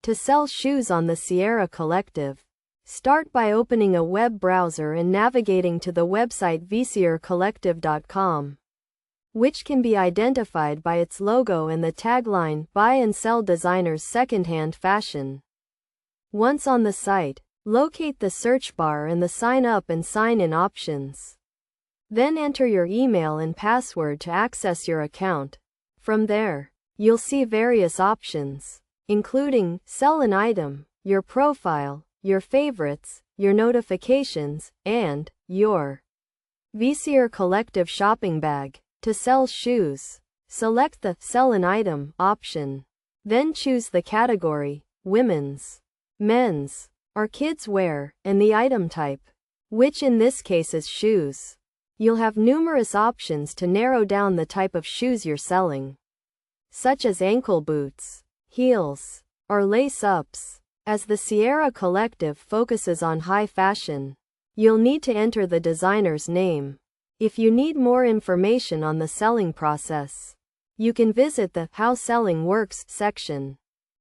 To sell shoes on the Vestiaire Collective. Start by opening a web browser and navigating to the website vestiairecollective.com, which can be identified by its logo and the tagline, "Buy and Sell Designers Secondhand Fashion." Once on the site, locate the search bar and the Sign Up and Sign In options. Then enter your email and password to access your account. From there, you'll see various options, including Sell an Item, Your Profile, Your Favorites, Your Notifications, and Your Vestiaire Collective Shopping Bag. To sell shoes, select the Sell an Item option. Then choose the category, women's, men's, or kids wear, and the item type, which in this case is shoes. You'll have numerous options to narrow down the type of shoes you're selling, such as ankle boots, heels, or lace-ups. As the Vestiaire Collective focuses on high fashion, you'll need to enter the designer's name. If you need more information on the selling process, you can visit the How Selling Works section.